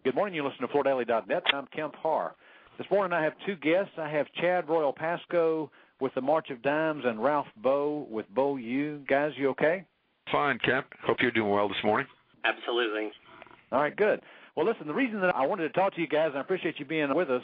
Good morning. You listen to FloorDaily.net. I'm Kemp Harr. This morning I have two guests. I have Chad Royal-Pascoe with the March of Dimes and Ralph Bowe with Beaulieu. Guys, you okay? Fine, Kemp. Hope you're doing well this morning. Absolutely. All right, good. Well, listen, the reason that I wanted to talk to you guys, and I appreciate you being with us,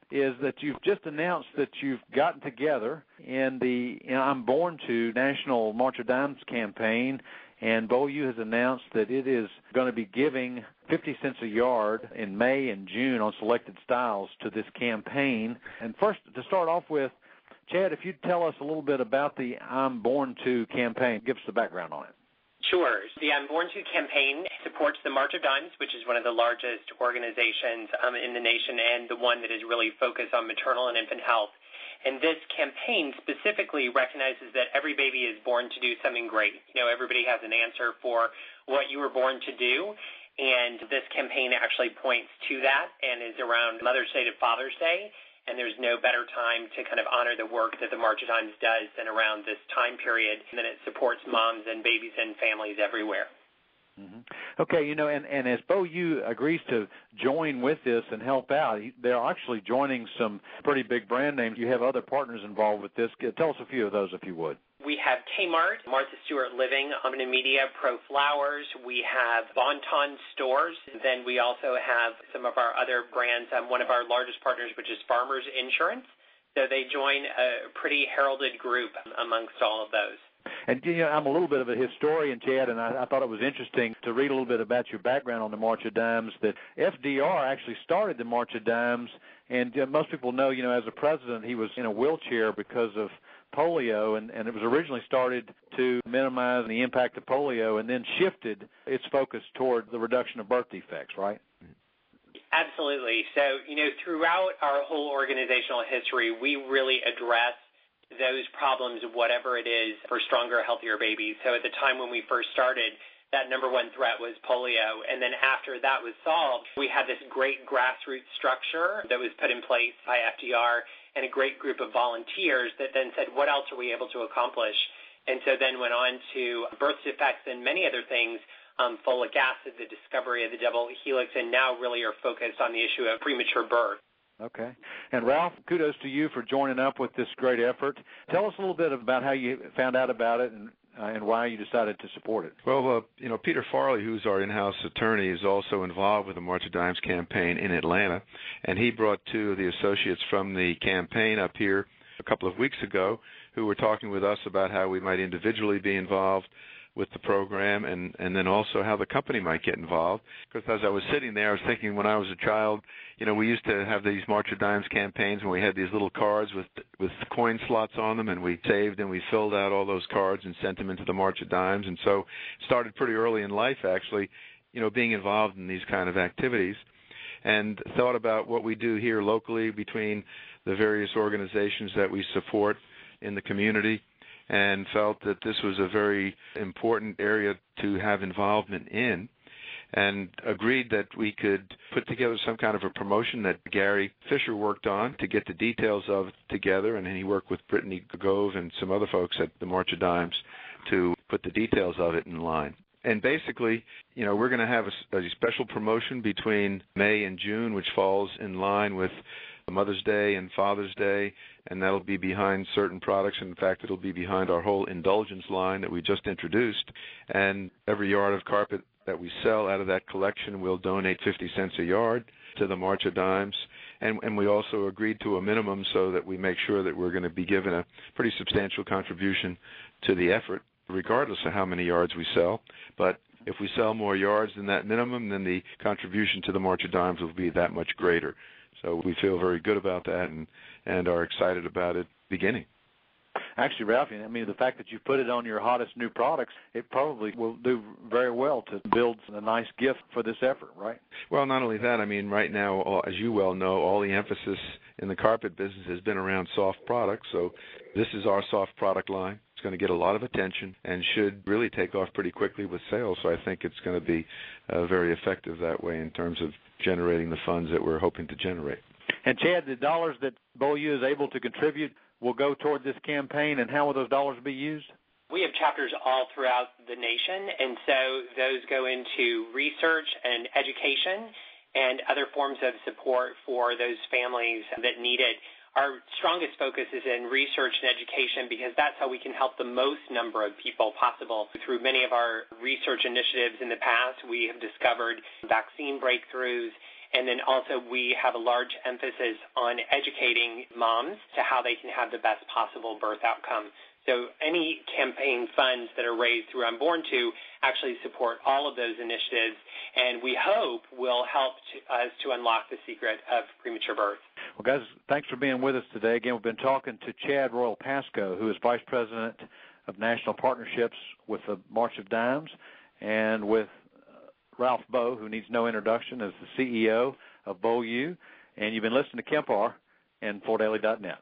is that you've just announced that you've gotten together in the Imbornto National March of Dimes campaign, and Beaulieu has announced that it is going to be giving 50 cents a yard in May and June on selected styles to this campaign. And first, to start off with, Chad, if you'd tell us a little bit about the Imbornto campaign, give us the background on it. Sure. The Imbornto campaign supports the March of Dimes, which is one of the largest organizations in the nation and the one that is really focused on maternal and infant health. And this campaign specifically recognizes that every baby is born to do something great. You know, everybody has an answer for what you were born to do, and this campaign actually points to that and is around Mother's Day to Father's Day. And there's no better time to kind of honor the work that the March of Dimes does than around this time period, and then it supports moms and babies and families everywhere. Mm-hmm. Okay, you know, and as Beaulieu agrees to join with this and help out, they're actually joining some pretty big brand names. You have other partners involved with this. Tell us a few of those, if you would. We have Kmart, Martha Stewart Living, Omni Media, Pro Flowers. We have Bon-Ton stores. Then we also have some of our other brands. One of our largest partners, which is Farmers Insurance. So they join a pretty heralded group amongst all of those. And, you know, I'm a little bit of a historian, Chad, and I thought it was interesting to read a little bit about your background on the March of Dimes, that FDR actually started the March of Dimes, and most people know, you know, as a president, he was in a wheelchair because of polio, and it was originally started to minimize the impact of polio and then shifted its focus toward the reduction of birth defects, right? Absolutely. So, you know, throughout our whole organizational history, we really address those problems, whatever it is, for stronger, healthier babies. So at the time when we first started, that number one threat was polio. And then after that was solved, we had this great grassroots structure that was put in place by FDR and a great group of volunteers that then said, what else are we able to accomplish? And so then went on to birth defects and many other things, folic acid, the discovery of the double helix, and now really are focused on the issue of premature birth. Okay. And Ralph, kudos to you for joining up with this great effort. Tell us a little bit about how you found out about it and why you decided to support it. Well, you know, Peter Farley, who's our in-house attorney, is also involved with the March of Dimes campaign in Atlanta, and he brought two of the associates from the campaign up here a couple of weeks ago who were talking with us about how we might individually be involved with the program, and then also how the company might get involved. Because as I was sitting there, I was thinking when I was a child, you know, we used to have these March of Dimes campaigns when we had these little cards with coin slots on them, and we saved and we filled out all those cards and sent them into the March of Dimes. And so it started pretty early in life, actually, you know, being involved in these kind of activities, and thought about what we do here locally between the various organizations that we support in the community, and felt that this was a very important area to have involvement in, and agreed that we could put together some kind of a promotion that Gary Fisher worked on to get the details of together, and he worked with Brittany Gove and some other folks at the March of Dimes to put the details of it in line. And basically, you know, we're going to have a special promotion between May and June, which falls in line with Mother's Day and Father's Day, and that'll be behind certain products. In fact, it'll be behind our whole Indulgence line that we just introduced. And every yard of carpet that we sell out of that collection, we'll donate 50 cents a yard to the March of Dimes. And we also agreed to a minimum so that we make sure that we're going to be given a pretty substantial contribution to the effort, regardless of how many yards we sell. But if we sell more yards than that minimum, then the contribution to the March of Dimes will be that much greater. So we feel very good about that and are excited about it beginning. Actually, Ralph, I mean, the fact that you put it on your hottest new products, it probably will do very well to build a nice gift for this effort, right? Well, not only that, I mean, right now, as you well know, all the emphasis in the carpet business has been around soft products. So this is our soft product line. It's going to get a lot of attention and should really take off pretty quickly with sales. So I think it's going to be very effective that way in terms of generating the funds that we're hoping to generate. And, Chad, the dollars that Beaulieu is able to contribute will go toward this campaign, and how will those dollars be used? We have chapters all throughout the nation, and so those go into research and education, and other forms of support for those families that need it. Our strongest focus is in research and education because that's how we can help the most number of people possible. Through many of our research initiatives in the past, we have discovered vaccine breakthroughs, and then also we have a large emphasis on educating moms to how they can have the best possible birth outcome. So any campaign funds that are raised through Imbornto actually support all of those initiatives, and we hope will help us to unlock the secret of premature birth. Well, guys, thanks for being with us today. Again, we've been talking to Chad Royal-Pascoe, who is Vice President of National Partnerships with the March of Dimes, and with Ralph Bowe, who needs no introduction, as the CEO of Beaulieu. And you've been listening to Kempar and ForDaily.net.